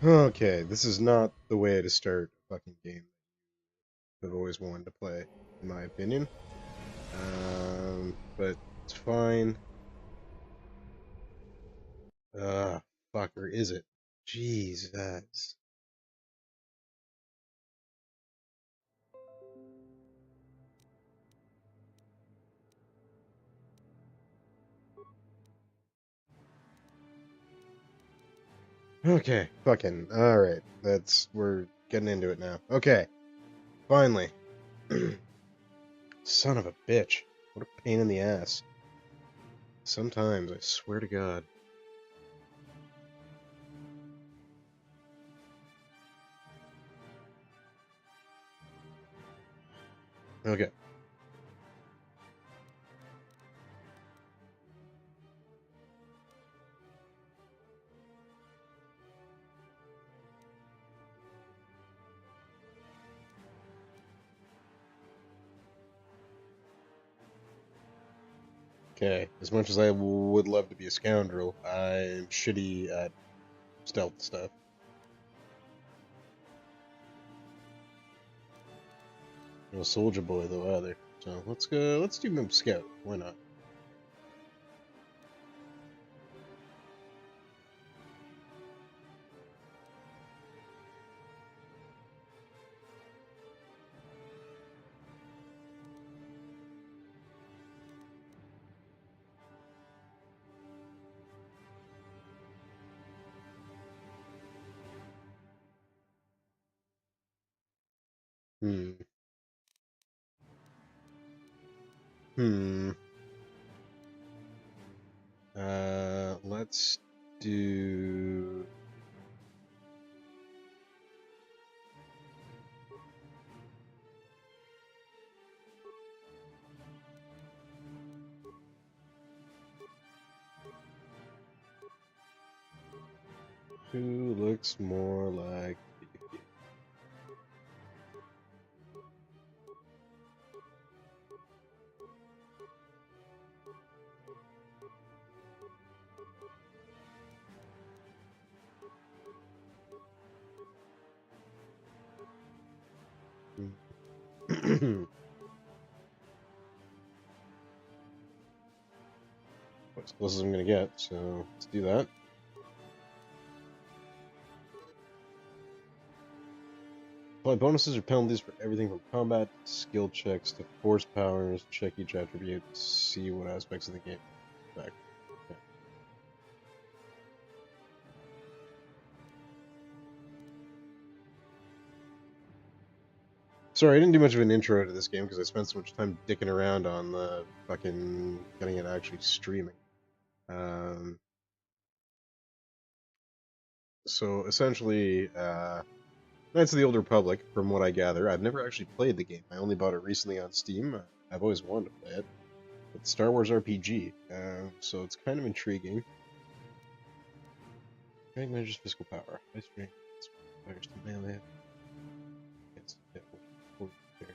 Okay, this is not the way to start a fucking game I've always wanted to play, in my opinion. But it's fine. Fuck, or is it? Jesus. Okay, fucking, alright. We're getting into it now. Okay, finally. Son of a bitch. What a pain in the ass. Sometimes, I swear to God. Okay. Okay, as much as I would love to be a scoundrel, I'm shitty at stealth stuff. No soldier boy though either. So let's go. Let's do Mimp Scout. Why not? Hmm. Hmm. Let's do. Who looks more like? As close as I'm gonna get. So let's do that. Apply bonuses or penalties for everything from combat, skill checks to force powers. Check each attribute. See what aspects of the game affect. Okay. Sorry, I didn't do much of an intro to this game because I spent so much time dicking around on the fucking getting it actually streaming. Um, so essentially, Knights of the Old Republic, from what I gather, I've never actually played the game. I only bought it recently on Steam. I've always wanted to play it. It's Star Wars RPG, so it's kind of intriguing. Strength measures physical power. High strength fires to melee. Yes, yeah, there.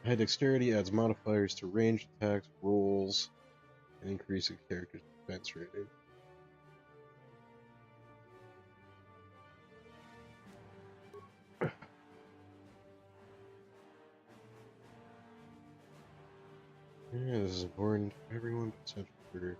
High dexterity adds modifiers to ranged attacks, rolls, and increase a character's defense rating. Yeah, this is important for everyone, but essential for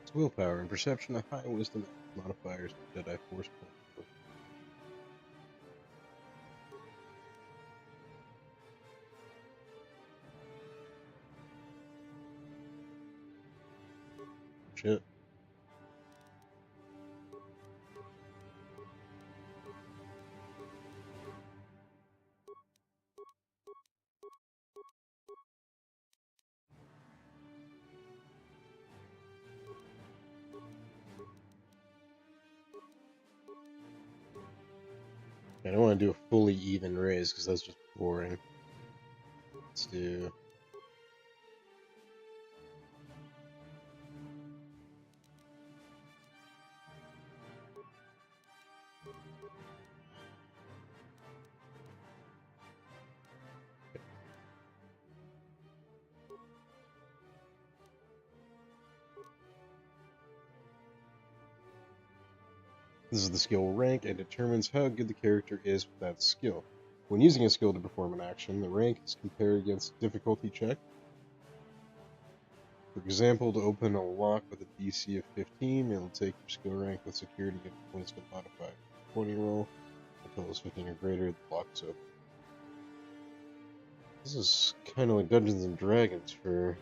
its willpower and perception, a high wisdom modifiers to Jedi Force point. Shit. I don't want to do a fully even raise because that's just boring. Let's do. This is the skill rank and determines how good the character is with that skill. When using a skill to perform an action, the rank is compared against a difficulty check. For example, to open a lock with a DC of 15, it'll take your skill rank with security and wisdom modifier 20 roll. Until it's 15 or greater, the lock is open. This is kind of like Dungeons and Dragons for...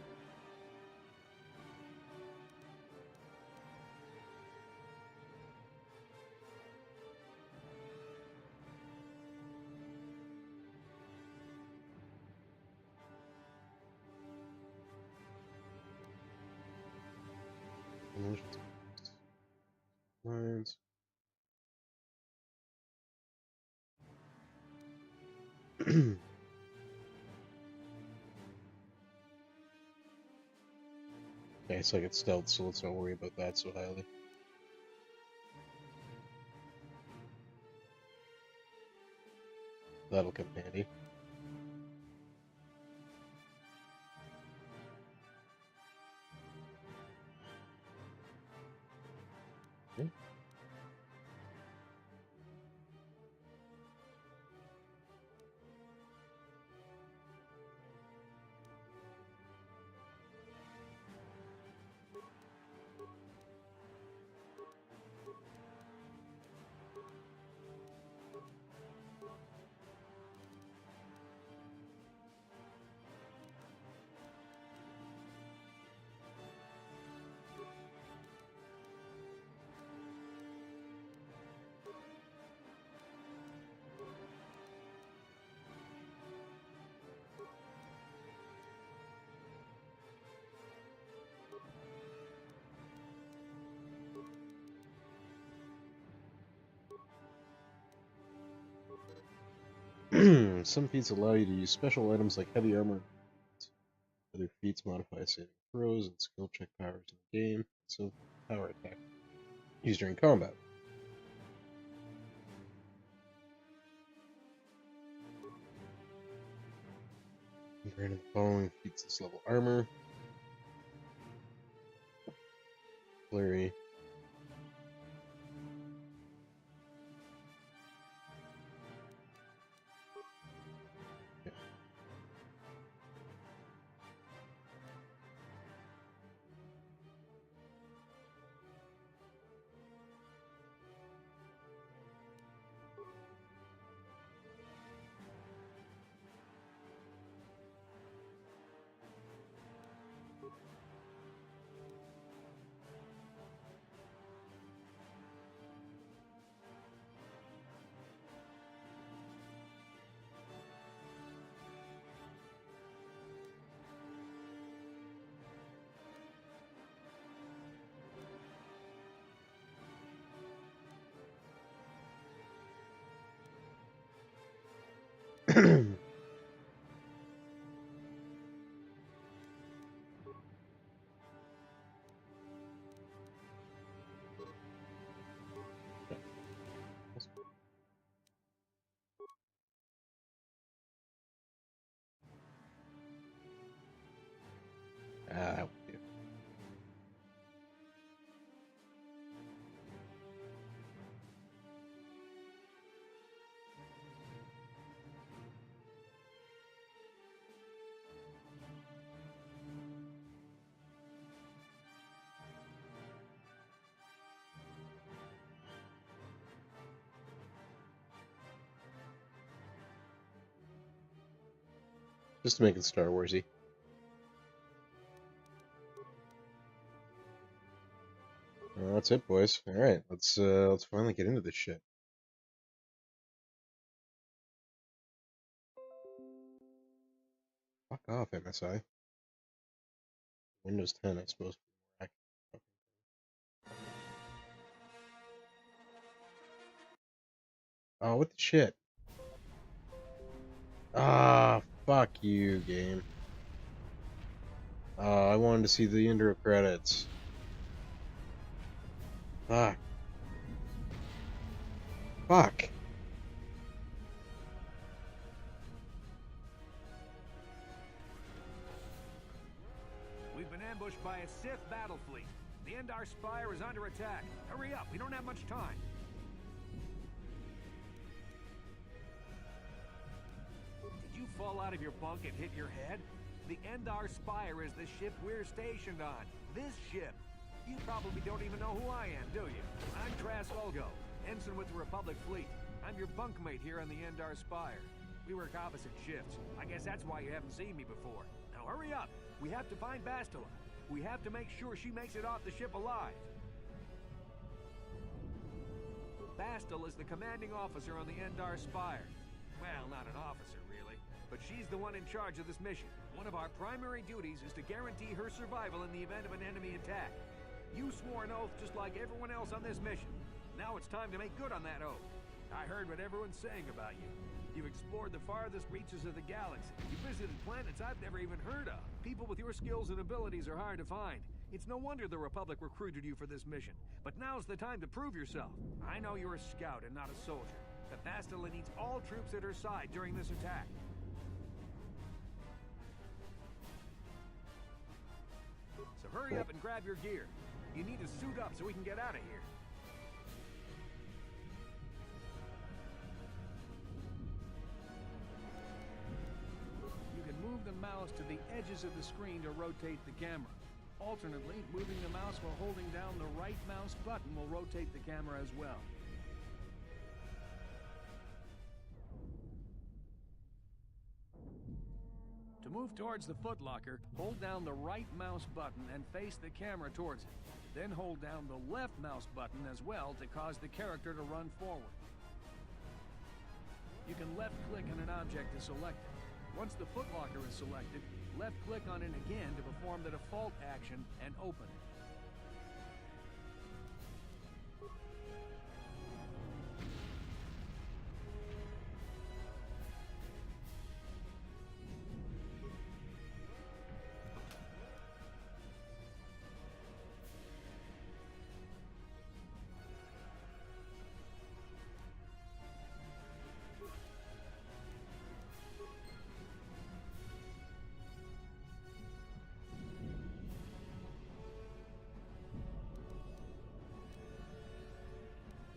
lines. Okay, so I get stealth, so let's not worry about that so highly. That'll come handy. Okay. Some feats allow you to use special items like heavy armor. Other feats modify saving throws and skill check powers in the game, so power attack used during combat. Granted the following feats this level armor. Flurry. That would do. Just to make it Star Warsy. Well, that's it, boys. All right, let's finally get into this shit. Fuck off, MSI. Windows 10, I suppose. Oh, what the shit? Ah, fuck you, game. I wanted to see the intro credits. Fuck. Fuck. We've been ambushed by a Sith battle fleet. The Endar Spire is under attack. Hurry up, we don't have much time. fall out of your bunk and hit your head? The Endar Spire is the ship we're stationed on. This ship. You probably don't even know who I am, do you? I'm Tras Olgo, ensign with the Republic Fleet. I'm your bunkmate here on the Endar Spire. We work opposite shifts. I guess that's why you haven't seen me before. Now hurry up! We have to find Bastila. We have to make sure she makes it off the ship alive. Bastila is the commanding officer on the Endar Spire. Well, not an officer, really. But she's the one in charge of this mission. One of our primary duties is to guarantee her survival in the event of an enemy attack. You swore an oath just like everyone else on this mission. Now it's time to make good on that oath. I heard what everyone's saying about you. You've explored the farthest reaches of the galaxy. You visited planets I've never even heard of. People with your skills and abilities are hard to find. It's no wonder the Republic recruited you for this mission. But now's the time to prove yourself. I know you're a scout and not a soldier. But Bastila needs all troops at her side during this attack. So hurry up and grab your gear. You need to suit up so we can get out of here. You can move the mouse to the edges of the screen to rotate the camera. Alternately, moving the mouse while holding down the right mouse button will rotate the camera as well. To move towards the footlocker, hold down the right mouse button and face the camera towards it. Then hold down the left mouse button as well to cause the character to run forward. You can left-click on an object to select it. Once the footlocker is selected, left-click on it again to perform the default action and open it.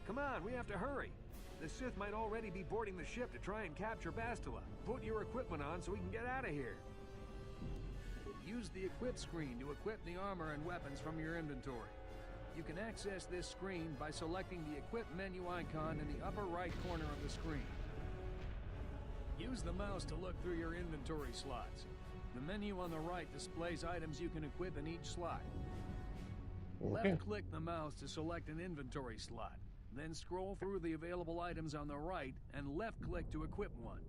Come on, we have to hurry. The Sith might already be boarding the ship to try and capture Bastila. Put your equipment on so we can get out of here. Use the equip screen to equip the armor and weapons from your inventory. You can access this screen by selecting the equip menu icon in the upper right corner of the screen. Use the mouse to look through your inventory slots. The menu on the right displays items you can equip in each slot. Okay. Left-click the mouse to select an inventory slot. Then scroll through the available items on the right and left-click to equip one.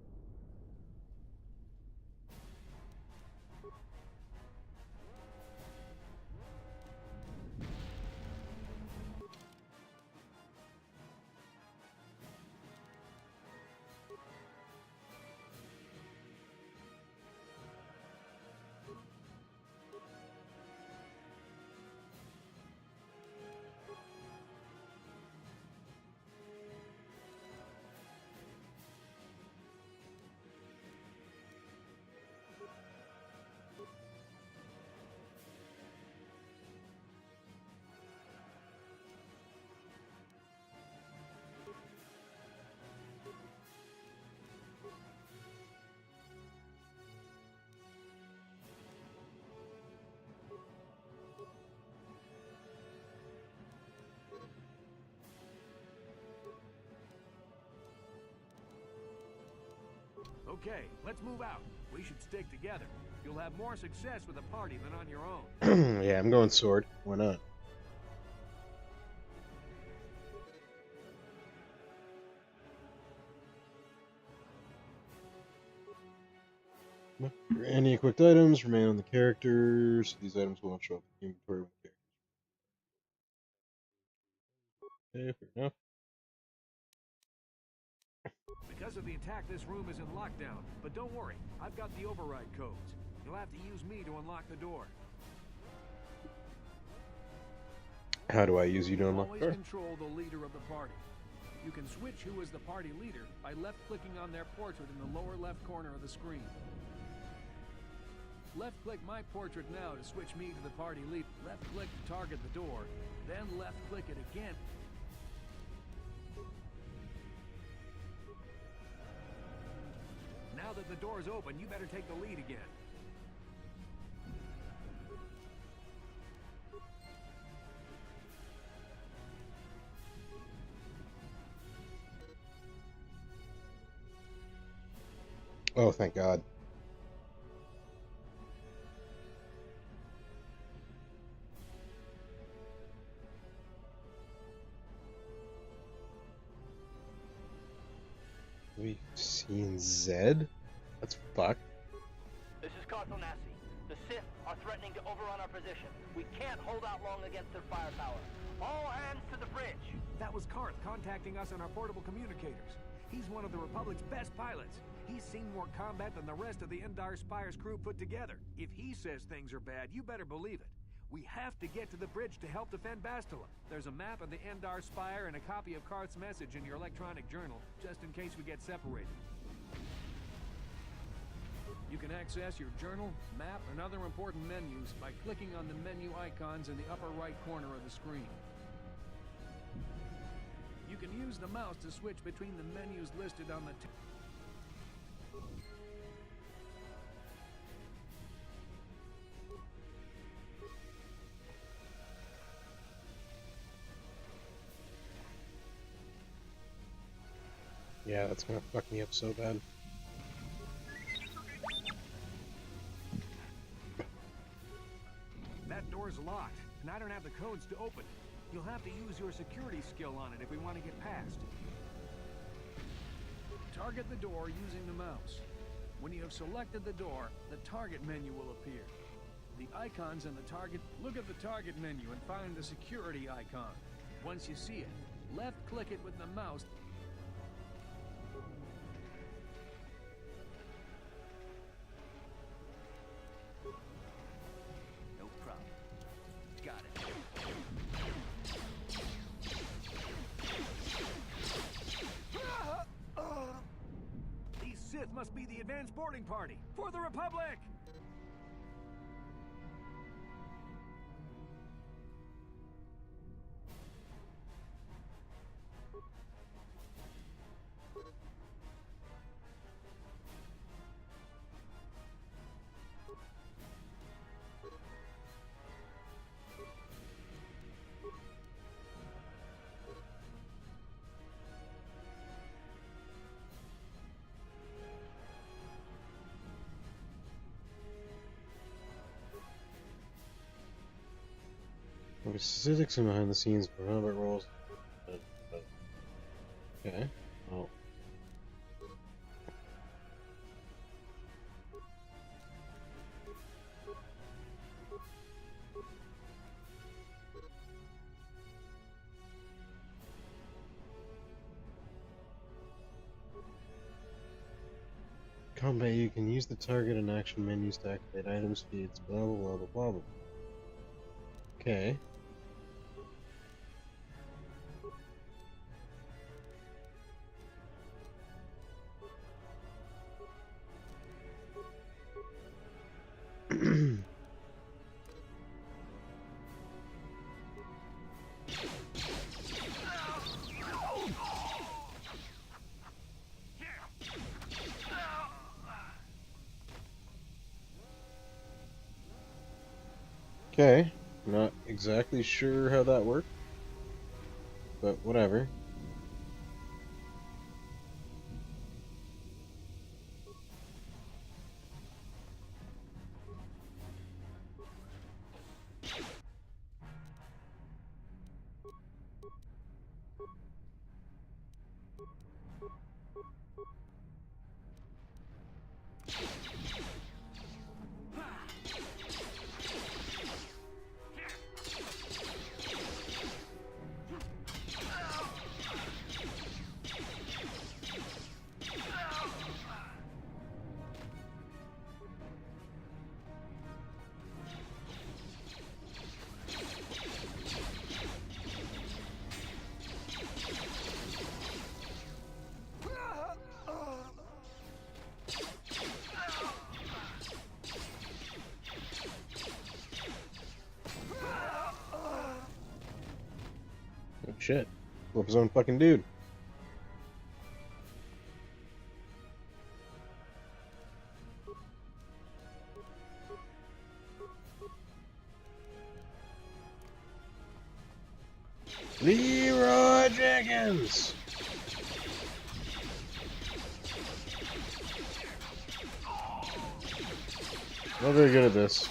Okay, let's move out. We should stick together. You'll have more success with a party than on your own. Yeah, I'm going sword. Why not? Any equipped items remain on the characters. These items won't show up in the inventory when the characters. Okay, fair enough. Because of the attack, this room is in lockdown. But don't worry, I've got the override codes. You'll have to use me to unlock the door. How do I use you to unlock the door? Always control the leader of the party. You can switch who is the party leader by left-clicking on their portrait in the lower left corner of the screen. Left-click my portrait now to switch me to the party leader. Left-click to target the door, then left-click it again. Now that the door's open, you better take the lead again. Oh, thank God. We've seen Zed? That's fucked. This is Carthonasi. The Sith are threatening to overrun our position. We can't hold out long against their firepower. All hands to the bridge. That was Karth contacting us on our portable communicators. He's one of the Republic's best pilots. He's seen more combat than the rest of the Endar Spire's crew put together. If he says things are bad, you better believe it. We have to get to the bridge to help defend Bastila. There's a map of the Endar Spire and a copy of Karth's message in your electronic journal, just in case we get separated. You can access your journal, map, and other important menus by clicking on the menu icons in the upper right corner of the screen. You can use the mouse to switch between the menus listed on the Yeah, that's gonna fuck me up so bad. That door's locked, and I don't have the codes to open it. You'll have to use your security skill on it if we want to get past. Target the door using the mouse. When you have selected the door, the target menu will appear. The icons in the target, look at the target menu and find the security icon. Once you see it, left-click it with the mouse. No problem. Got it. These Sith must be the advanced boarding party for the Republic! Okay, statistics and behind the scenes for Robert roles. Okay. Oh. Combat, you can use the target and action menus to activate item speeds, blah blah blah blah blah blah. Okay. Okay, not exactly sure how that worked, but whatever. Oh shit. Blew up his own fucking dude. Leroy Jenkins! Not very good at this.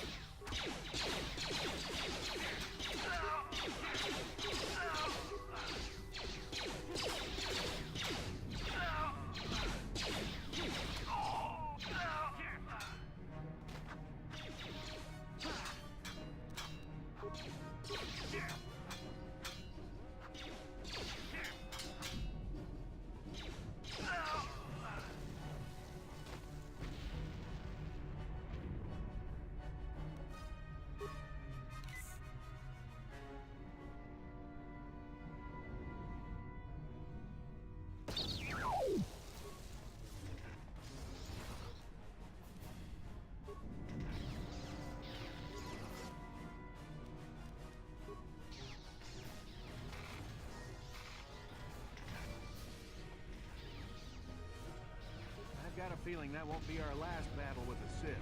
I've got a feeling that won't be our last battle with the Sith.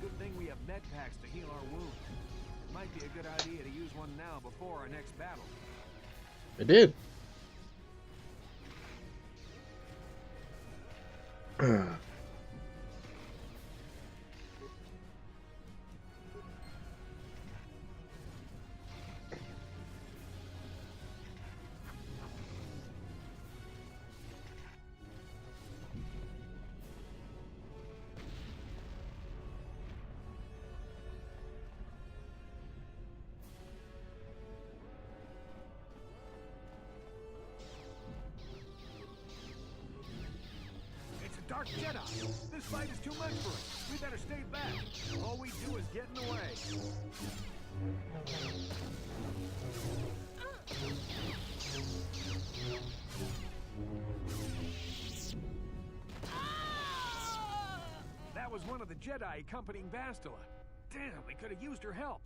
Good thing we have med packs to heal our wounds. It might be a good idea to use one now before our next battle. I did. Dark Jedi! This fight is too much for us. We better stay back. All we do is get in the way. That was one of the Jedi accompanying Bastila. Damn, we could have used her help.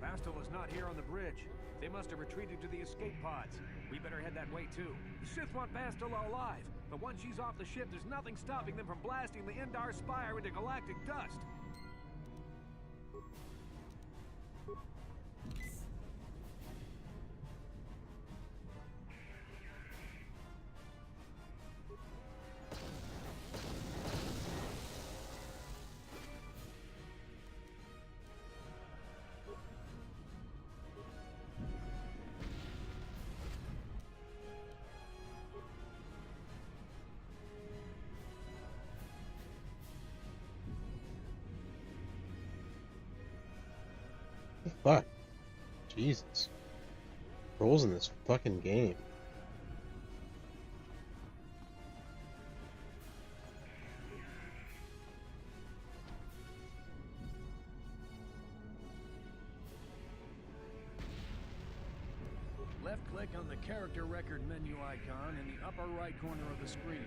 Bastila's not here on the bridge. They must have retreated to the escape pods. We better head that way too. The Sith want Bastila alive, but once she's off the ship, there's nothing stopping them from blasting the Endar Spire into galactic dust. Fuck. Jesus. Rolls in this fucking game. Left-click on the character record menu icon in the upper right corner of the screen.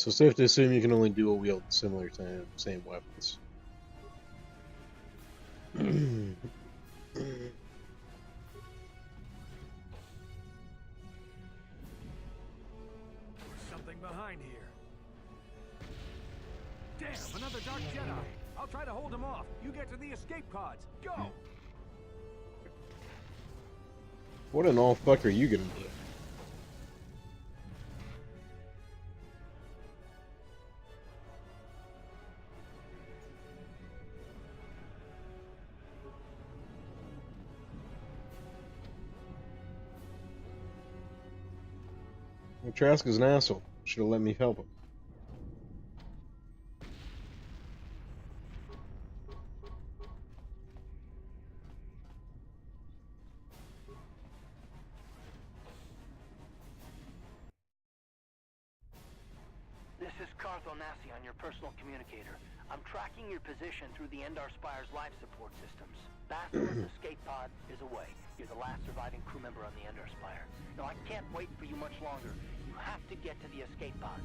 So safe to assume you can only dual wield similar same weapons. There's something behind here. Damn, another Dark Jedi. I'll try to hold him off. You get to the escape pods. Go! What in all fuck are you gonna do? Well, Trask is an asshole. Should have let me help him. This is Carthel Nassi on your personal communicator. I'm tracking your position through the Endar Spire's life support systems. Basilisk's escape pod is away. You're the last surviving crew member on the Endar Spire. Now, I can't wait for you much longer. You have to get to the escape pods.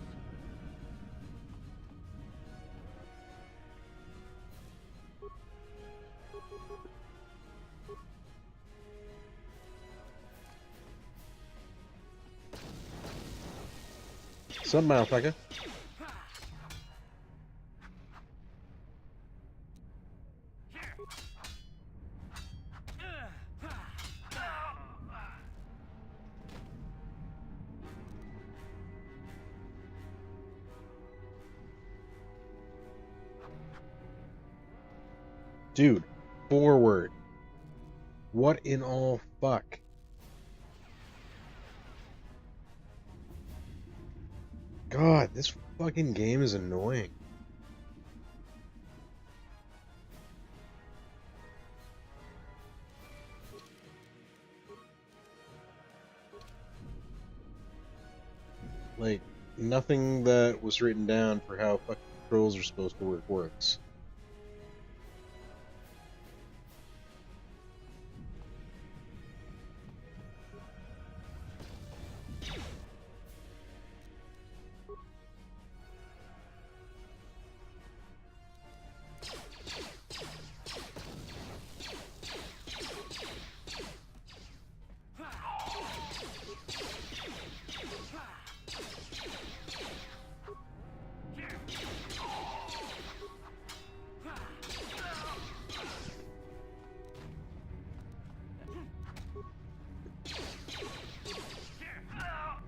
Some motherfucker. Dude, forward. What in all fuck? God, this fucking game is annoying. Like, nothing that was written down for how fucking controls are supposed to work works.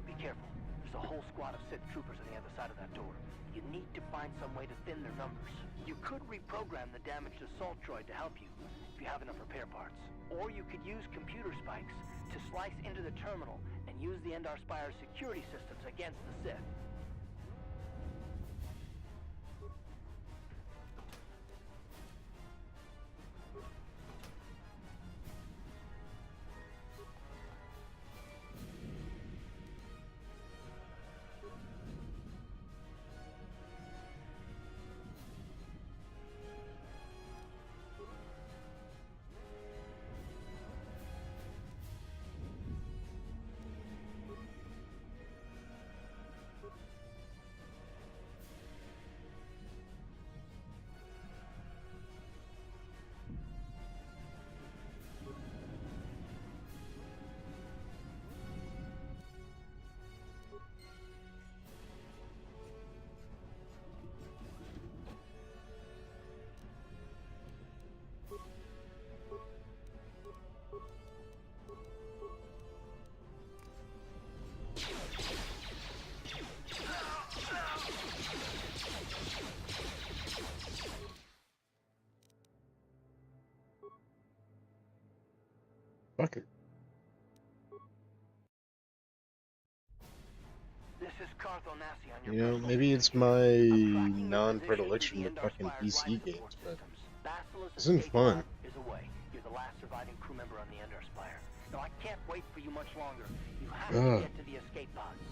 Be careful. There's a whole squad of Sith troopers on the other side of that door. You need to find some way to thin their numbers. You could reprogram the damaged assault droid to help you, if you have enough repair parts. Or you could use computer spikes to slice into the terminal and use the Endar Spire's security systems against the Sith. Fucker. This is Carthel Nassi on your You know, personal maybe it's communicator. my I'm tracking your non-predilection position to through the fucking Endar Spire's PC life games, support but systems. Basilisk's this isn't escape fun. pod is away. You're the last surviving crew member on the Endar Spire. Now, I can't wait for you much longer. You have Ugh. to get to the escape pods.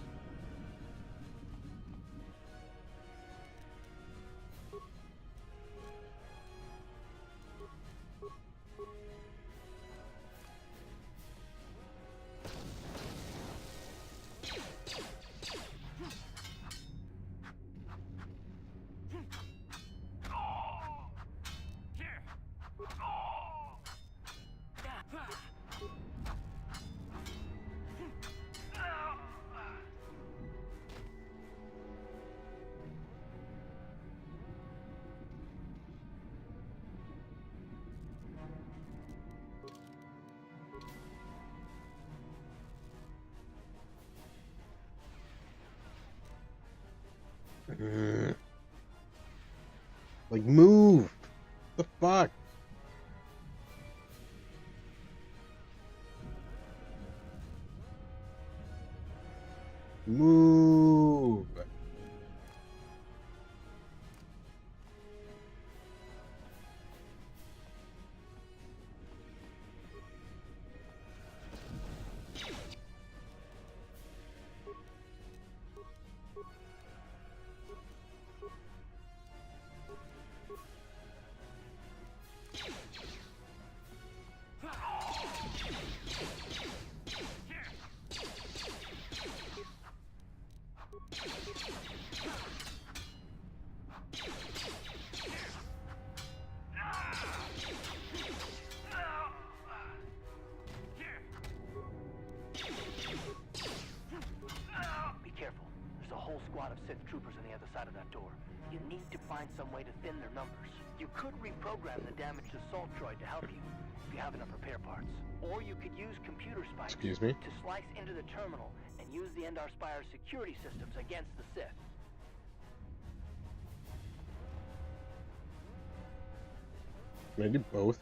Like, move! The fuck? Move! Be careful. There's a whole squad of Sith troopers on the other side of that door. You need to find some way to thin their numbers. You could reprogram the damaged assault droid to help you, if you have enough repair parts. Or you could use computer spikes Excuse me? to slice into the terminal and use the Endar Spire's security systems against the Sith. Can I do both?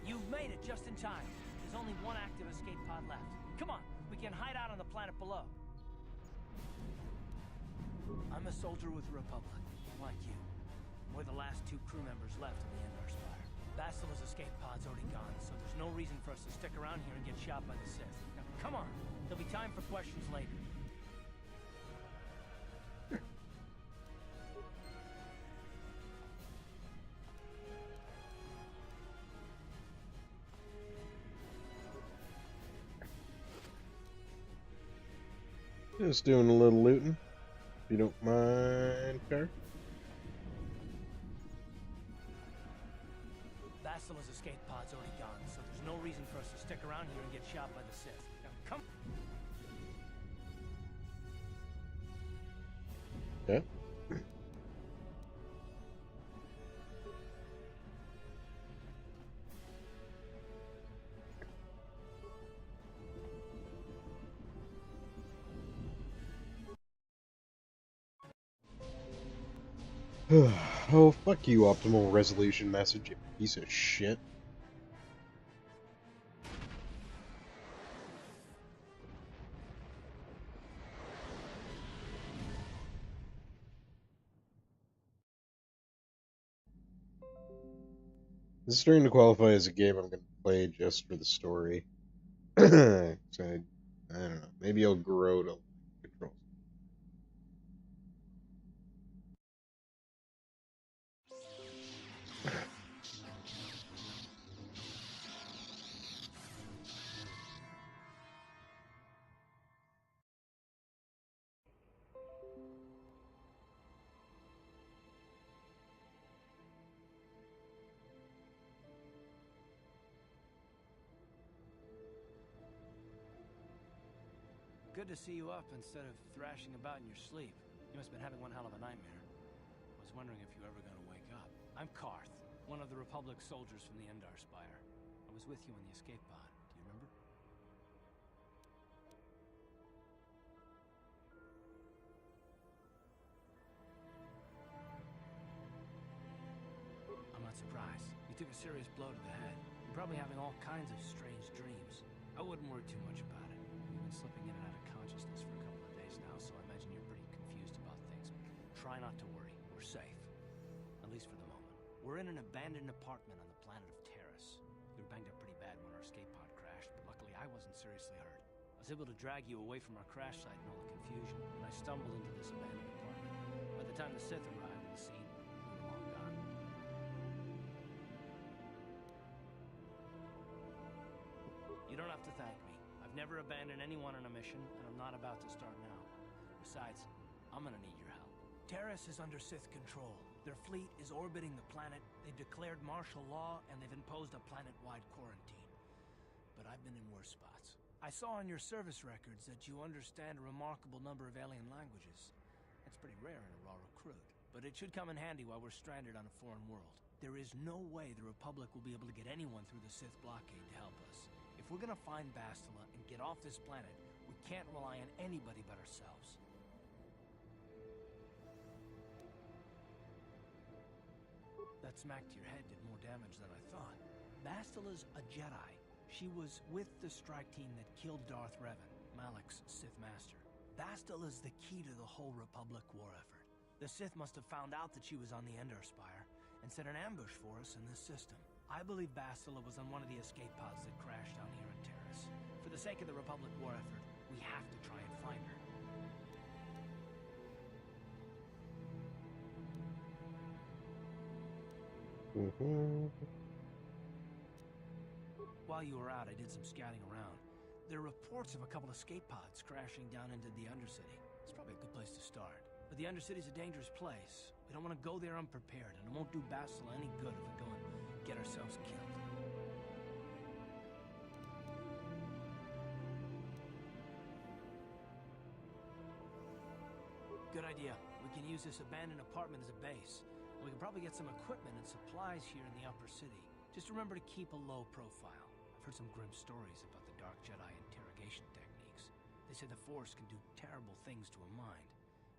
You've made it just in time. There's only one active escape pod left. Come on, we can hide out on the planet below. I'm a soldier with the Republic, like you. We're the last two crew members left in the Endar Spire. Basila's escape pod's already gone, so there's no reason for us to stick around here and get shot by the Sith. Now, come on. There'll be time for questions later. Just doing a little looting, if you don't mind, Car. Basila's escape pod's already gone, so there's no reason for us to stick around here and get shot by the Sith. Now, come. Okay. Oh, fuck you, optimal resolution message, you piece of shit. This is starting to qualify as a game I'm going to play just for the story. So I don't know. Maybe I'll grow to controls. Good to see you up instead of thrashing about in your sleep. You must have been having one hell of a nightmare. I was wondering if you were ever going to wake up. I'm Karth, one of the Republic soldiers from the Endar Spire. I was with you in the escape pod. Do you remember? I'm not surprised. You took a serious blow to the head. You're probably having all kinds of strange dreams. I wouldn't worry too much about it. You've been slipping in and out of consciousness for a couple of days now, so I imagine you're pretty confused about things. Try not to worry. We're safe. At least for the moment. We're in an abandoned apartment on the planet of Terrace. We were banged up pretty bad when our escape pod crashed, but I wasn't seriously hurt. I was able to drag you away from our crash site in all the confusion, and I stumbled into this abandoned apartment. By the time the Sith arrived at the scene, we were long gone. You don't have to thank me. I've never abandoned anyone on a mission, and I'm not about to start now. Besides, I'm gonna need your help. Terrace is under Sith control. Their fleet is orbiting the planet, they've declared martial law, and they've imposed a planet-wide quarantine. But I've been in worse spots. I saw on your service records that you understand a remarkable number of alien languages. That's pretty rare in a raw recruit, but it should come in handy while we're stranded on a foreign world. There is no way the Republic will be able to get anyone through the Sith blockade to help us. If we're gonna find Bastila and get off this planet, we can't rely on anybody but ourselves. That smack to your head did more damage than I thought. Bastila's a Jedi. She was with the strike team that killed Darth Revan, Malak's Sith master. Bastila's the key to the whole Republic war effort. The Sith must have found out that she was on the Endar Spire and set an ambush for us in this system. I believe Bastila was on one of the escape pods that crashed down here in Terrace. For the sake of the Republic war effort, we have to try and find her. While you were out, I did some scouting around. There are reports of a couple escape pods crashing down into the Undercity. It's probably a good place to start. But the Undercity's a dangerous place. We don't want to go there unprepared, and it won't do Bastila any good if we go and get ourselves killed. Good idea. We can use this abandoned apartment as a base. We can probably get some equipment and supplies here in the upper city. Just remember to keep a low profile. I've heard some grim stories about the Dark Jedi interrogation techniques. They say the Force can do terrible things to a mind.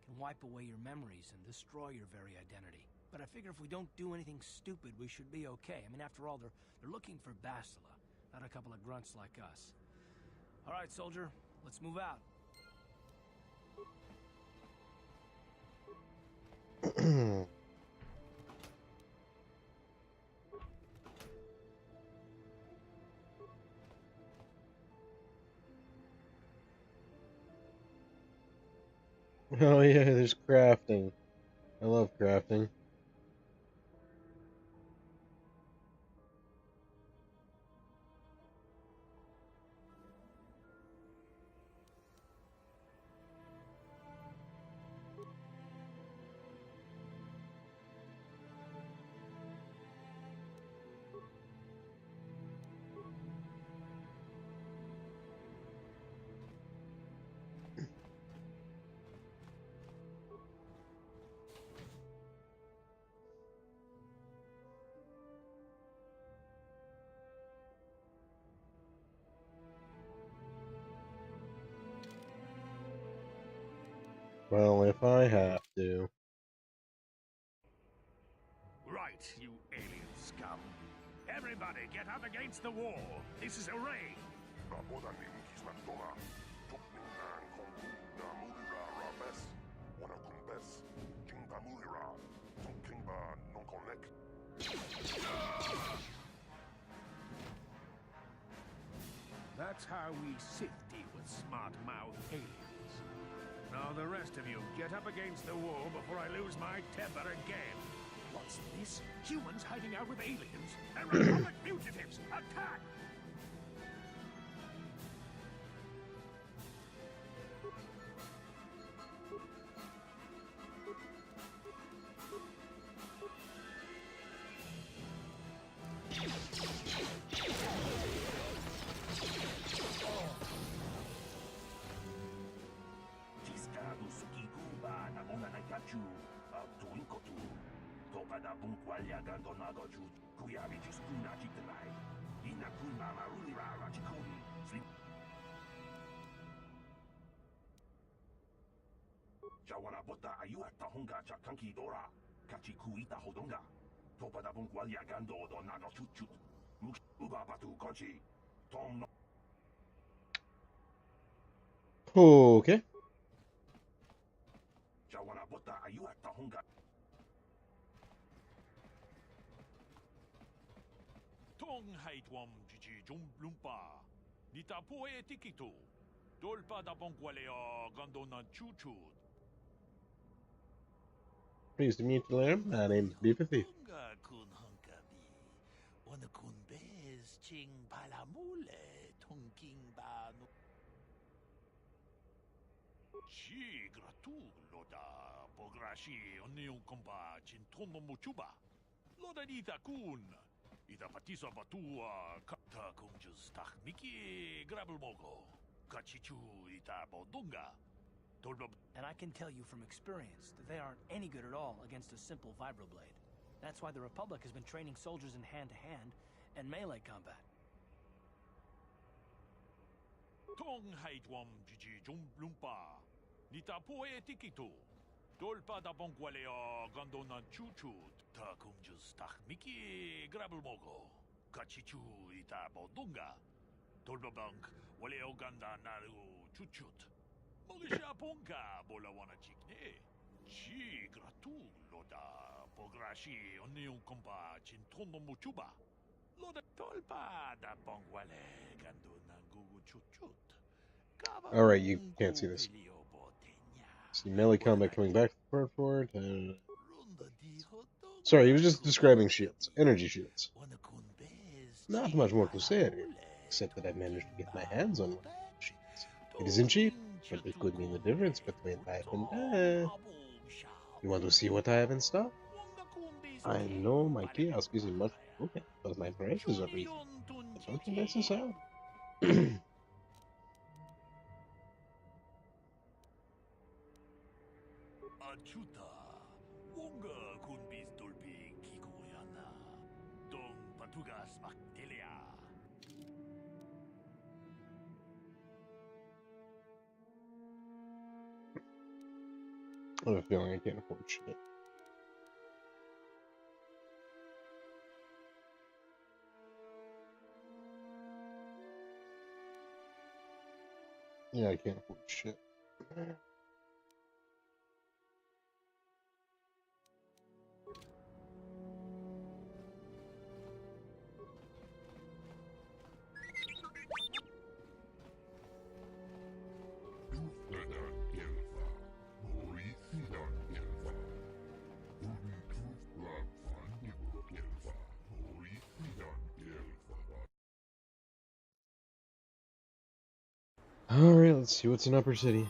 Can wipe away your memories and destroy your very identity. But I figure if we don't do anything stupid, we should be okay. I mean, after all, they're looking for Bastila, not a couple of grunts like us. All right, soldier, let's move out. Oh yeah, there's crafting. I love crafting. Well, if I have to. Right, you alien scum. Everybody get up against the wall. This is a raid. That's how we Sith deal with smart-mouthed aliens. Now the rest of you, get up against the wall before I lose my temper again. What's this? Humans hiding out with aliens? They're Republic fugitives! Attack! Okay. Tong hai tuam jiji jum lumpa. Nita poe tikito. Dolpa da bonqualeo gondonan chuchud. Pleased to meet you, Lamb. My name's Beefy. Bunga kun hunkabi. Wana kun bez ching palamule tunking ba no. Chi gratu loda pograshi onion komba chintono muchuba. Loda dita kun. Ida patisa batua kata kunjus takniki grabelmogo. Kachichu ita bodunga. And I can tell you from experience that they aren't any good at all against a simple vibroblade. That's why the Republic has been training soldiers in hand-to-hand and melee combat. Tong haitwam jiji jumblumpa. Nita poe tikito. Dolpa da bonqualeo gondonan chuchut. Ta kumjus takmiki grabelmogo. Kachichu ita bodunga. Dolbabank waleo ganda naru chuchut. Mogisha ponka bola wana chikne. Chi gratu loda pograshi onion komba chintono muchuba. Loda tolpa da bongwale gando nangugu chuchut. Alright, you can't see this. See melee combat coming back to the part for it. Sorry, he was just describing shields. Energy shields. Not much more to say here, except that I managed to get my hands on one of these shields. It isn't cheap, but it could mean the difference between life and death. You want to see what I have in stock? I know my kiosk isn't much to look at, but my prices are reasonable. But don't you necessarily? Achuta, wonga kunbis dolpi kikoyana. Dong patugas maktelia. I have a feeling I can't afford shit. Yeah, I can't afford shit. Alright, let's see what's in Upper City.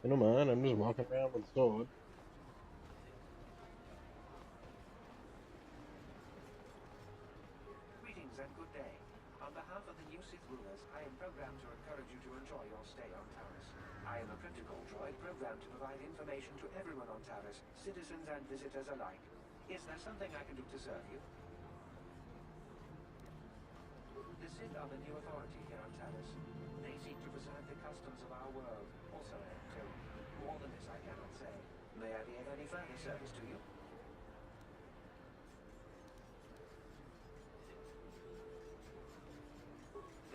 I don't mind, I'm just walking around with a sword. Greetings and good day. On behalf of the new Sith rulers, I am programmed to encourage you to enjoy your stay on Taris. I am a cryptical droid programmed to provide information to everyone on Taris, citizens and visitors alike. Is there something I can do to serve you? The Sith are the new authority here on Taris. They seek to preserve the customs of our world, also to more than this I cannot say. May I be of any further service to you?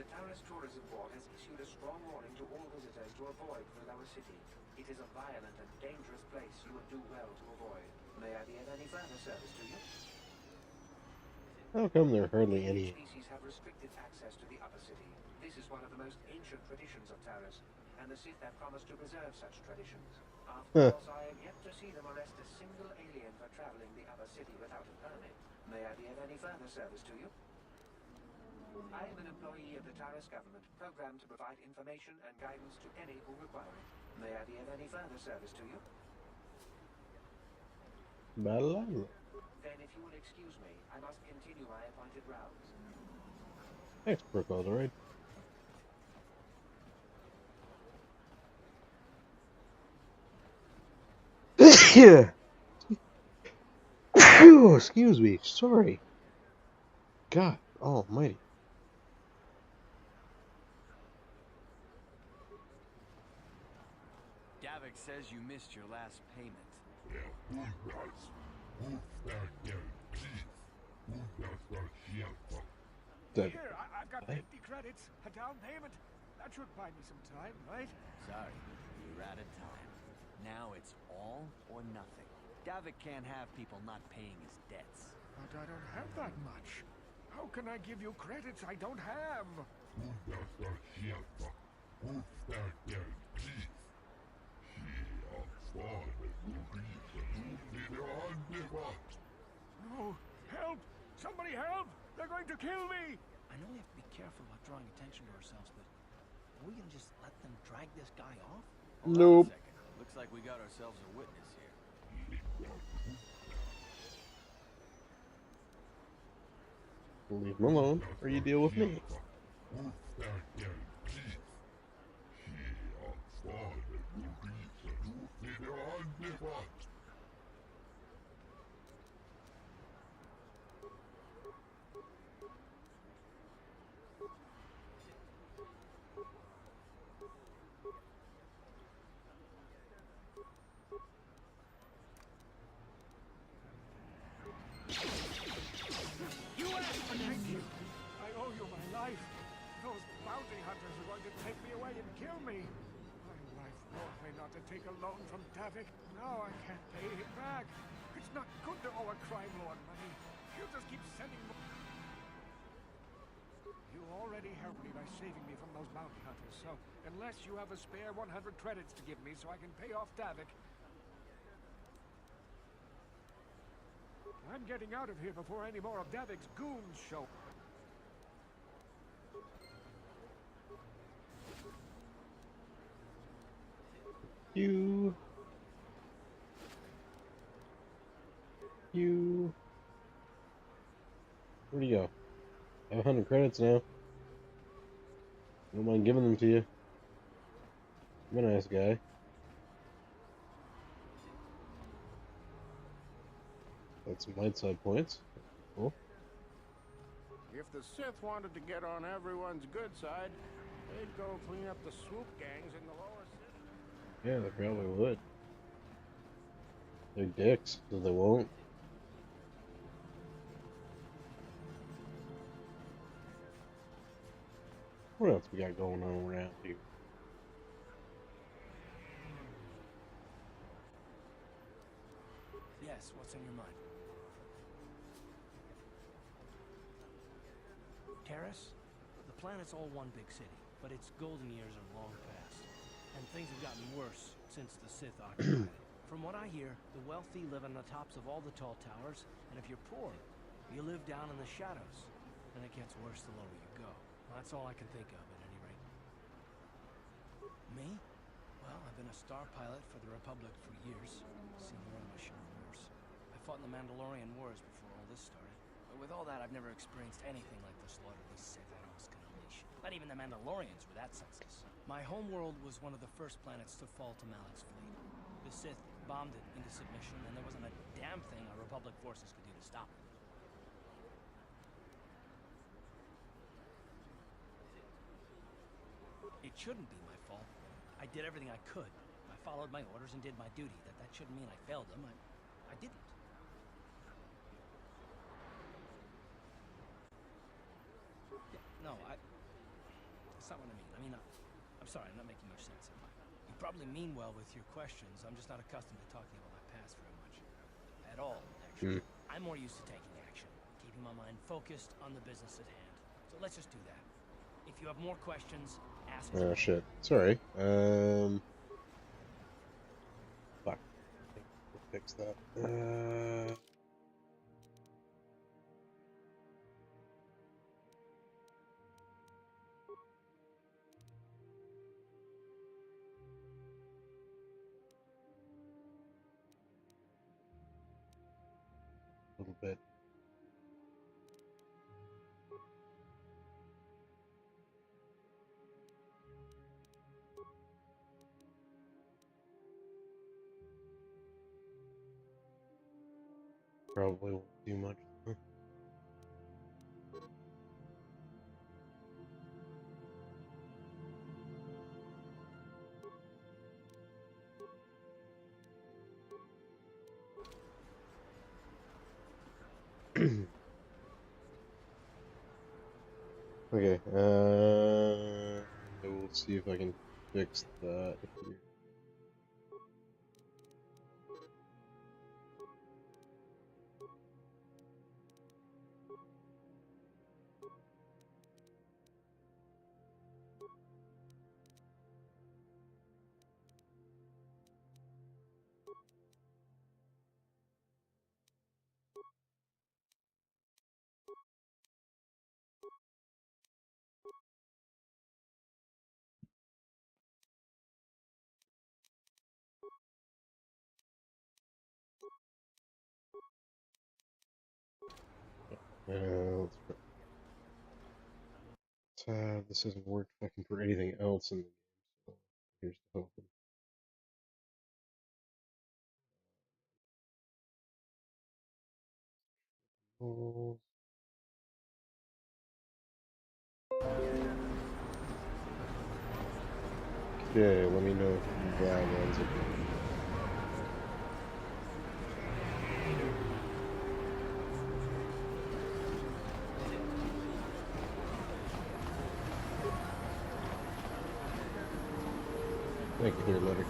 The Taris Tourism Board has issued a strong warning to all visitors to avoid the lower city. It is a violent and dangerous place you would do well to avoid. May I be of any further service to you? How come there are hardly any? Species have restricted access to the upper city. This is one of the most ancient traditions of Taris, and the Sith have promised to preserve such traditions. After all, I am yet to see them arrest a single alien for traveling the upper city without a permit. May I be of any further service to you? I am an employee of the Taris government, programmed to provide information and guidance to any who require it. May I be of any further service to you? Balala. Then if you will excuse me, I must continue my appointed rounds. Thanks, Brooke Alderide. Phew, excuse me, sorry. God almighty. Davik says you missed your last payment. That, Here, I've got 50 credits, a down payment. That should buy me some time, right? Sorry, you're out of time. Now it's all or nothing. Davik can't have people not paying his debts. But I don't have that much. How can I give you credits I don't have? No! Help! Somebody help! They're going to kill me! I know we have to be careful about drawing attention to ourselves, but are we gonna just let them drag this guy off? Hold Nope. on a second. Looks like we got ourselves a witness here. Leave him alone, or you deal with me. Thank you. I owe you my life. Those bounty hunters are going to take me away and kill me. My wife warned me not to take a loan from Davik. Now I can't pay him back. It's not good to owe a crime lord money. He'll just keep sending more. You already helped me by saving me from those bounty hunters, so unless you have a spare 100 credits to give me so I can pay off Davik, I'm getting out of here before any more of Davik's goons show. You. Where'd you go? I have 100 credits now. Don't mind giving them to you. I'm a nice guy. That's some light side points. Cool. If the Sith wanted to get on everyone's good side, they'd go clean up the swoop gangs in the lower city. Yeah, they probably would. They're dicks, so they won't. What else we got going on around here? Yes, what's on your mind? Terrace? The planet's all one big city, but its golden years are long past. And things have gotten worse since the Sith occupied it. From what I hear, the wealthy live on the tops of all the tall towers, and if you're poor, you live down in the shadows. And it gets worse the lower you go. That's all I can think of, at any rate. Me? Well, I've been a star pilot for the Republic for years. Seen more than my share of wars. I fought in the Mandalorian Wars before all this started. But with all that, I've never experienced anything like the slaughter these Sith animals can unleash. Not even the Mandalorians were that senseless. My homeworld was one of the first planets to fall to Malik's fleet. The Sith bombed it into submission, and there wasn't a damn thing our Republic forces could do to stop it. It shouldn't be my fault. I did everything I could. I followed my orders and did my duty. That shouldn't mean I failed them. I didn't. Yeah, no, that's not what I mean. I'm sorry, I'm not making much sense. You probably mean well with your questions. I'm just not accustomed to talking about my past very much. At all, actually. I'm more used to taking action, keeping my mind focused on the business at hand. So let's just do that. If you have more questions, ask me. Oh shit. Sorry. Fuck. We'll fix that. A little bit. Probably won't do much. Okay, we'll let's see if I can fix that here. Let's try. This hasn't worked fucking for anything else in the game, so here's the hoping. Okay, let me know if that one's okay. Thank you, here, letter.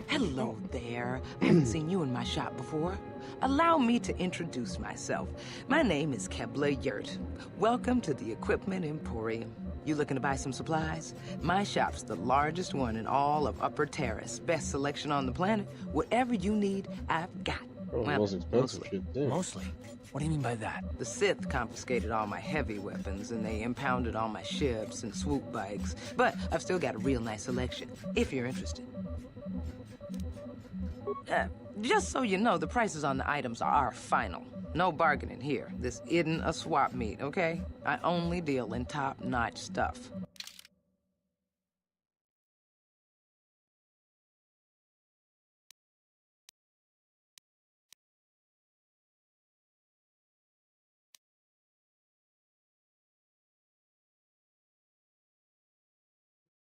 Hello there. I haven't seen you in my shop before. Allow me to introduce myself. My name is Kebla Yurt. Welcome to the Equipment Emporium. You looking to buy some supplies? My shop's the largest one in all of Upper Terrace. Best selection on the planet. Whatever you need, I've got. Oh, Well, most expensive mostly. shit, too. Mostly? What do you mean by that? The Sith confiscated all my heavy weapons, and they impounded all my ships and swoop bikes. But I've still got a real nice selection, if you're interested. Just so you know, the prices on the items are final. No bargaining here. This isn't a swap meet, okay? I only deal in top-notch stuff.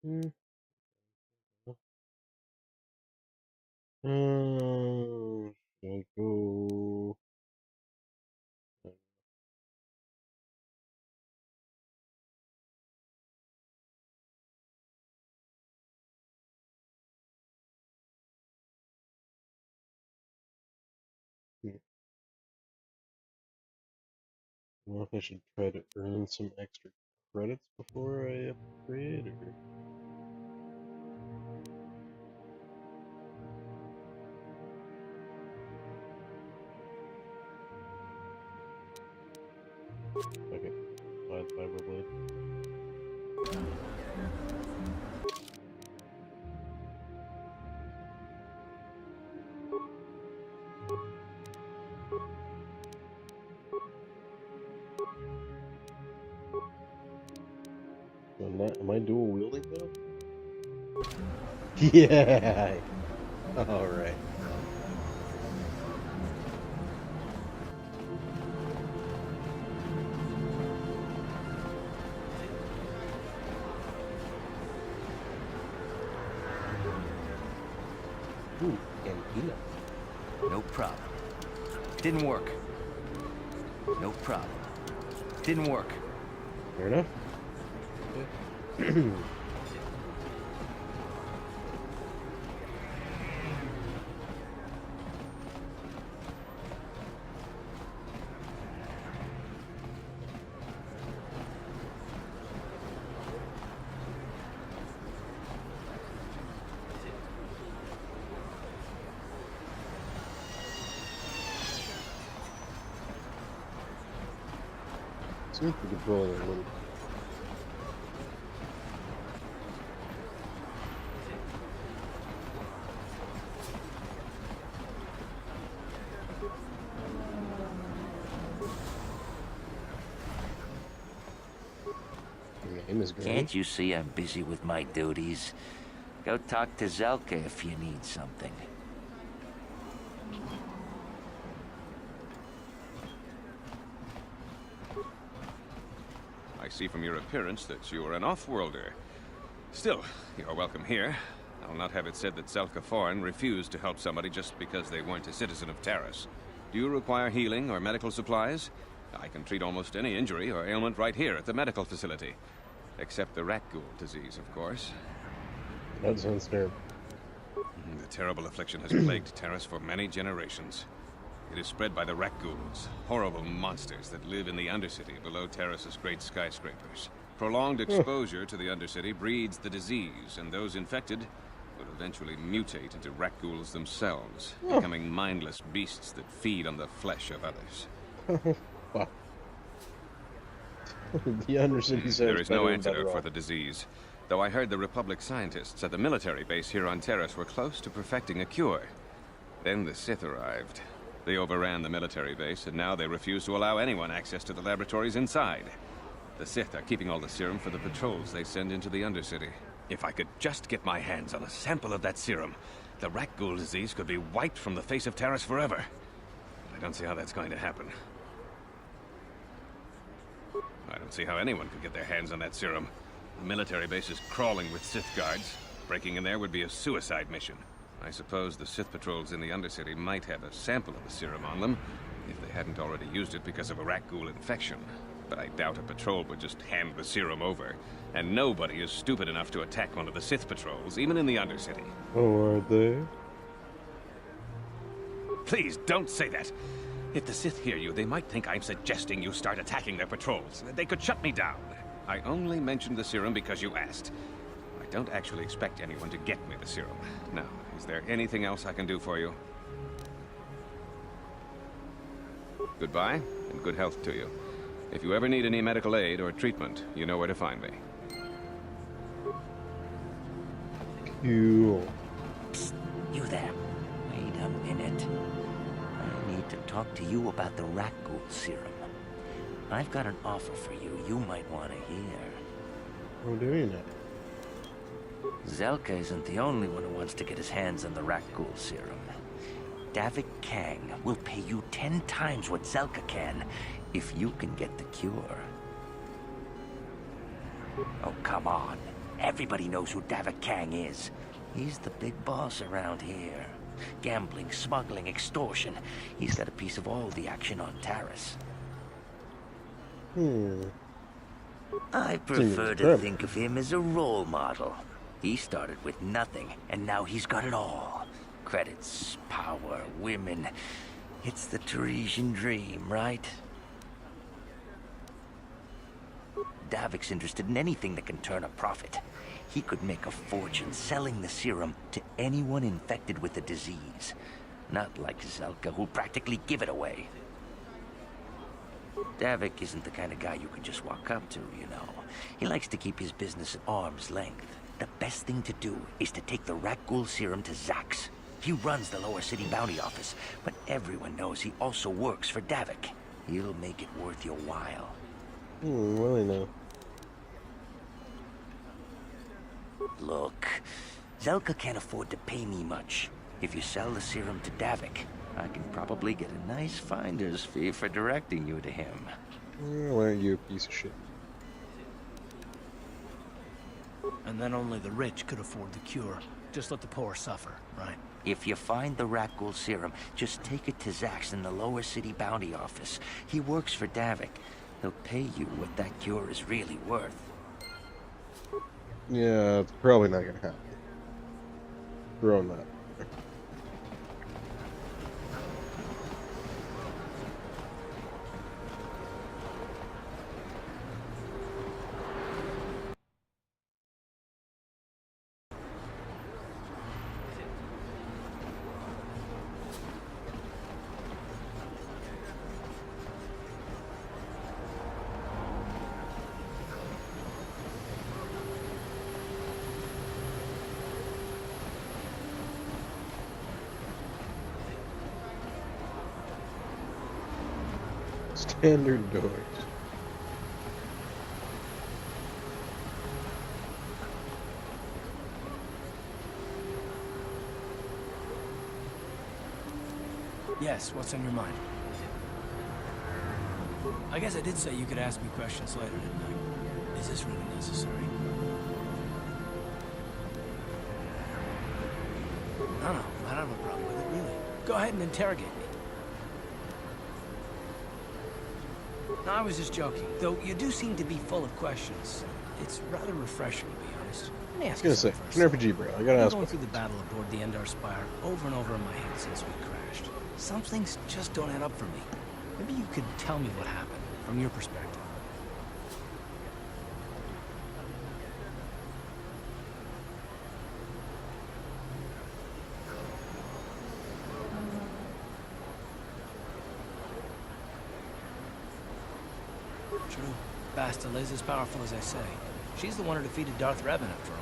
Should I go? I don't know if I should try to earn some extra credits before I upgrade, or... Okay, slide fiber blade. Am I dual wielding though? Yeah! Alright. Ooh, and peanut. No problem. Didn't work. No problem. Didn't work. Fair enough. Seems to be controlling it a little. is Granny. Can't you see I'm busy with my duties? Go talk to Zelka if you need something. I see from your appearance that you are an off-worlder. Still, you're welcome here. I'll not have it said that Zelka Foreign refused to help somebody just because they weren't a citizen of Taris. Do you require healing or medical supplies? I can treat almost any injury or ailment right here at the medical facility. Except the rat ghoul disease, of course. That sounds terrible. The terrible affliction has plagued Taris for many generations. It is spread by the rat ghouls, horrible monsters that live in the Undercity below Taris's great skyscrapers. Prolonged exposure to the Undercity breeds the disease, and those infected will eventually mutate into rat ghouls themselves, becoming mindless beasts that feed on the flesh of others. Wow. The Undercity sounds There is no better and better antidote for off. the disease, though I heard the Republic scientists at the military base here on Taris were close to perfecting a cure. Then the Sith arrived. They overran the military base, and now they refuse to allow anyone access to the laboratories inside. The Sith are keeping all the serum for the patrols they send into the Undercity. If I could just get my hands on a sample of that serum, the rat ghoul disease could be wiped from the face of Taris forever. I don't see how that's going to happen. I don't see how anyone could get their hands on that serum. The military base is crawling with Sith guards. Breaking in there would be a suicide mission. I suppose the Sith patrols in the Undercity might have a sample of the serum on them, if they hadn't already used it because of a rat ghoul infection. But I doubt a patrol would just hand the serum over. And nobody is stupid enough to attack one of the Sith patrols, even in the Undercity. Oh, are they? Please, don't say that. If the Sith hear you, they might think I'm suggesting you start attacking their patrols. They could shut me down. I only mentioned the serum because you asked. I don't actually expect anyone to get me the serum. Now, is there anything else I can do for you? Goodbye, and good health to you. If you ever need any medical aid or treatment, you know where to find me. Cool. Psst, you there. Wait a minute. I need to talk to you about the rat ghoul serum. I've got an offer for you might want to hear. What do you know? Zelka isn't the only one who wants to get his hands on the rat ghoul serum. Davik Kang will pay you 10 times what Zelka can if you can get the cure. Oh, come on. Everybody knows who Davik Kang is. He's the big boss around here. Gambling, smuggling, extortion. He's got a piece of all the action on Taris. I prefer to think of him as a role model. He started with nothing, and now he's got it all. Credits, power, women. It's the Tarisian dream, right? Davik's interested in anything that can turn a profit. He could make a fortune selling the serum to anyone infected with the disease. Not like Zelka, who'll practically give it away. Davik isn't the kind of guy you can just walk up to, you know. He likes to keep his business at arm's length. The best thing to do is to take the rat ghoul serum to Zax. He runs the Lower City Bounty Office, but everyone knows he also works for Davik. He'll make it worth your while. Well, I know. Look, Zelka can't afford to pay me much. If you sell the serum to Davik, I can probably get a nice finder's fee for directing you to him. Why aren't you a piece of shit? And then only the rich could afford the cure. Just let the poor suffer, right? If you find the rat ghoul serum, just take it to Zax in the Lower City Bounty Office. He works for Davik. He'll pay you what that cure is really worth. Yeah, it's probably not gonna happen. Throwing that. Standard doors. Yes, what's on your mind? I guess I did say you could ask me questions later, didn't I? Is this really necessary? No, I don't have a problem with it, really. Go ahead and interrogate me. No, I was just joking. Though you do seem to be full of questions. It's rather refreshing, to be honest. Let me ask you something first. It's an RPG, bro. I gotta ask. I've been going through the battle aboard the Endar Spire over and over in my head since we crashed. Some things just don't add up for me. Maybe you could tell me what happened, from your perspective. True. Bastila is as powerful as I say. She's the one who defeated Darth Revan, after all.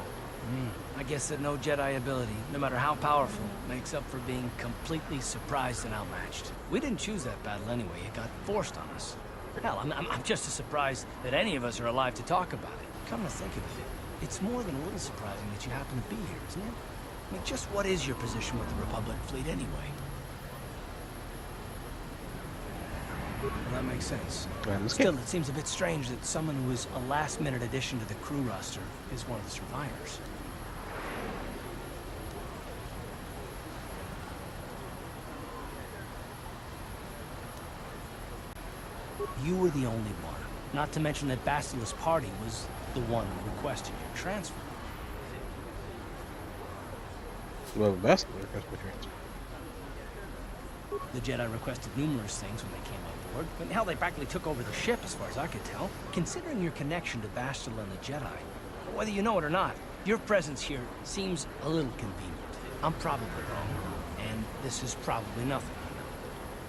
I guess that no Jedi ability, no matter how powerful, makes up for being completely surprised and outmatched. We didn't choose that battle anyway. It got forced on us. Hell, I'm just as surprised that any of us are alive to talk about it. Come to think of it, it's more than a little surprising that you happen to be here, isn't it? I mean, just what is your position with the Republic fleet anyway? Well, that makes sense. Still, it seems a bit strange that someone who is a last-minute addition to the crew roster is one of the survivors. You were the only one. Not to mention that Bastila's party was the one who requested your transfer. Well, Bastila requested my transfer. The Jedi requested numerous things when they came on board, but hell, they practically took over the ship as far as I could tell. Considering your connection to Bastila and the Jedi, whether you know it or not, your presence here seems a little convenient. I'm probably wrong, and this is probably nothing.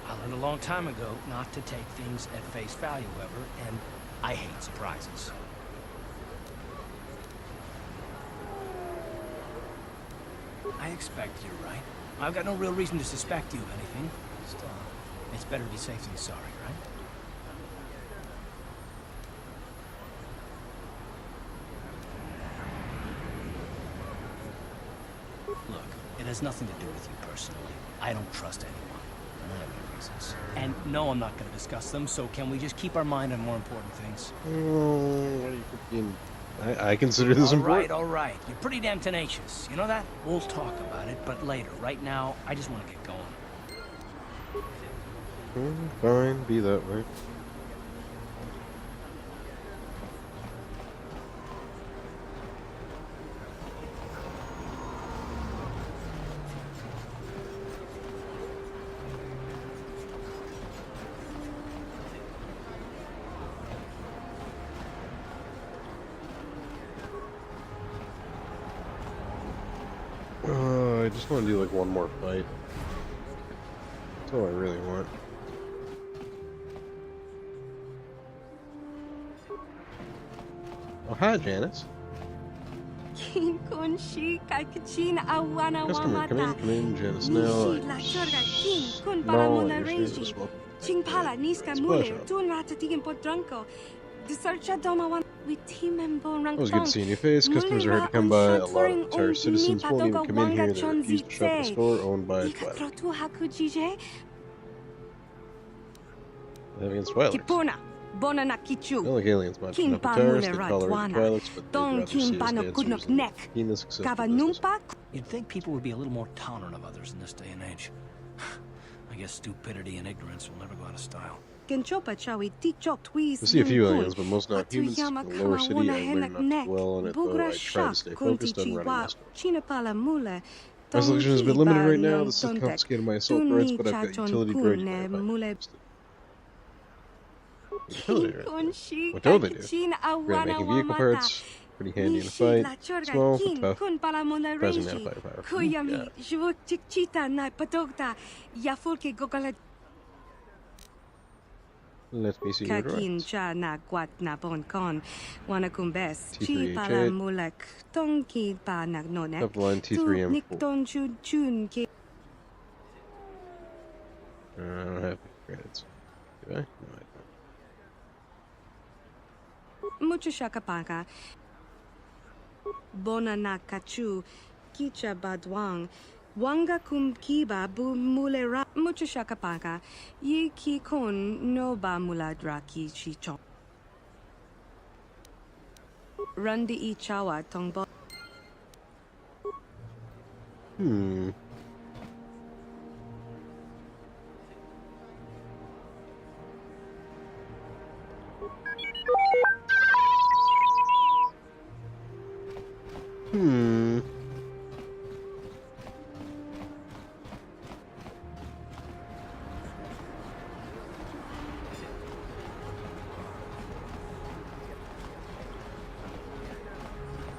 I learned a long time ago not to take things at face value, however, and I hate surprises. I expect you're right. I've got no real reason to suspect you of anything. Still, it's better to be safe than sorry, right? Look, it has nothing to do with you personally. I don't trust anyone. For many reasons. And no, I'm not going to discuss them, so can we just keep our mind on more important things? What are you thinking? I consider this important. All right. You're pretty damn tenacious. You know that? We'll talk about it, but later. Right now, I just want to get going. Fine, be that way. I just want to do like one more fight. That's all I really want. Oh, hi, Janice. Customer, come in, Janice. Now, it was good seeing your face. Customers are hard to come by. A lot of terrorist citizens won't even come in here. They refuse to shop at the store owned by Twilight. Nothing against Twilight. I don't like aliens much. Enough of terrorists, they tolerate Twi'leks, but they'd rather see us dancers than keen success for business. You'd think people would be a little more tolerant of others in this day and age. I guess stupidity and ignorance will never go out of style. I see a few aliens, but most not humans. In the lower city, I learned not to dwell on it, though I try to stay focused on running my store. My selection is a bit limited right now. This has confiscated my assault rights, but I've got utility grade if utility rights? What don't they do? Great at making vehicle parts, pretty handy in a fight, small, but tough, surprising amount of firepower. Yeah. Let me see your rights. T3H8, top line T3M4. I don't have credits. Do I? No, I don't. Mucho shakapaka. Bona na kachu, kicha badwang, Wanga kum kiba bu mulera mucho shakapaka. Yi ki kon no ba muladraki chichon. Rundi I chawa tongbo.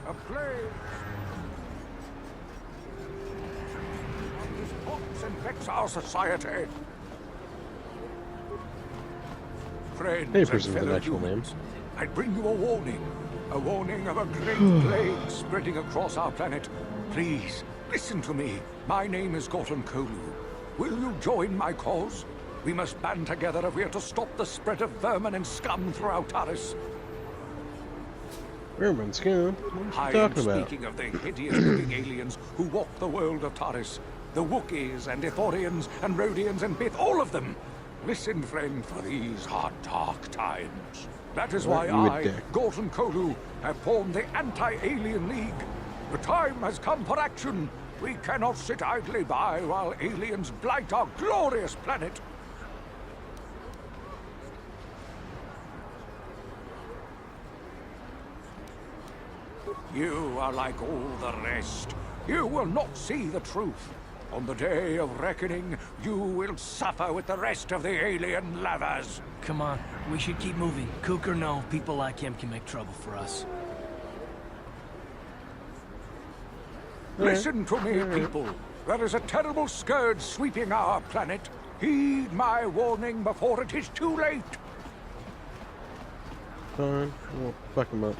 A plague! This haunts and vexes our society. Friends Hey, person and with an fellow actual name. humans, I bring you a warning of a great plague spreading across our planet. Please, listen to me. My name is Gorton Kolu. Will you join my cause? We must band together if we are to stop the spread of vermin and scum throughout Taris. Vermin scum? What are I you am talking about? speaking of the hideous-looking aliens who walk the world of Taris. The Wookiees and Ithorians and Rhodians and Bith, all of them. Listen, friend, for these are dark times. That is why I, Gorton Kolu, have formed the Anti-Alien League. The time has come for action. We cannot sit idly by while aliens blight our glorious planet. You are like all the rest. You will not see the truth. On the day of reckoning, you will suffer with the rest of the alien lovers. Come on, we should keep moving. Kook or no, people like him can make trouble for us. Listen to me, people. There is a terrible scourge sweeping our planet. Heed my warning before it is too late. Fine, we'll fuck him up.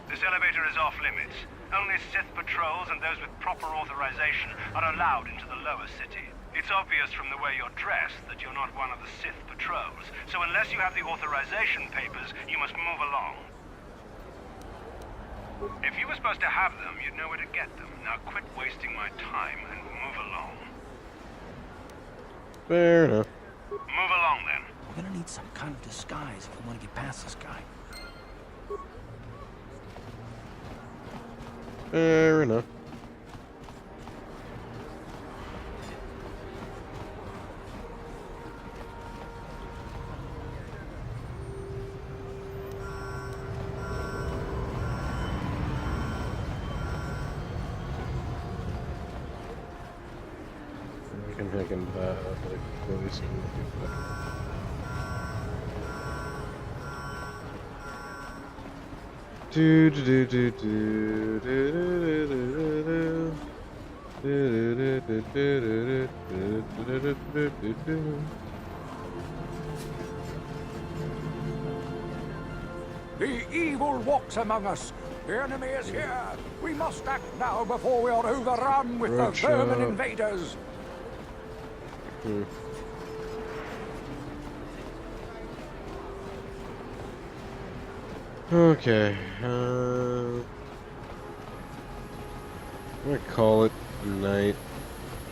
This elevator is off limits. Only Sith patrols and those with proper authorization are allowed into the lower city. It's obvious from the way you're dressed that you're not one of the Sith patrols, so unless you have the authorization papers, you must move along. If you were supposed to have them, you'd know where to get them. Now quit wasting my time and move along. Fair enough. Move along, then. We're gonna need some kind of disguise if we want to get past this guy. Fair enough. I can really see do do do do do do do do. The evil walks among us. The enemy is here. We must act now before we are overrun with the vermin invaders. Okay, I'm gonna call it a night,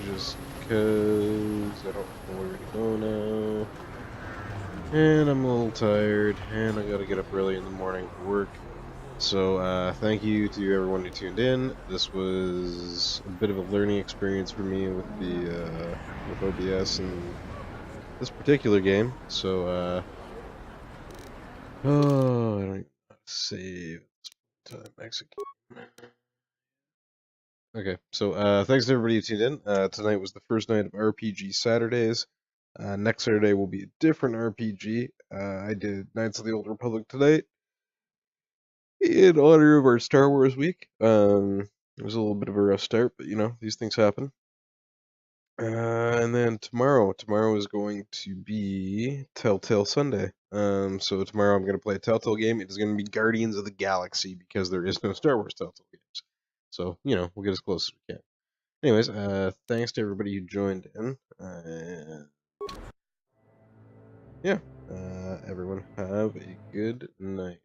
just because I don't know where to go now, and I'm a little tired, and I gotta get up early in the morning for work. So, thank you to everyone who tuned in. This was a bit of a learning experience for me with the, with OBS and this particular game, so, oh, I don't save this time, execute. Okay, so, thanks to everybody who tuned in. Tonight was the first night of RPG Saturdays. Next Saturday will be a different RPG. I did Knights of the Old Republic tonight in honor of our Star Wars week. It was a little bit of a rough start, but you know, these things happen. And then tomorrow is going to be Telltale Sunday. So tomorrow I'm going to play a Telltale game. It is going to be Guardians of the Galaxy because there is no Star Wars Telltale games. So, you know, we'll get as close as we can. Anyways, thanks to everybody who joined in. Yeah, everyone have a good night.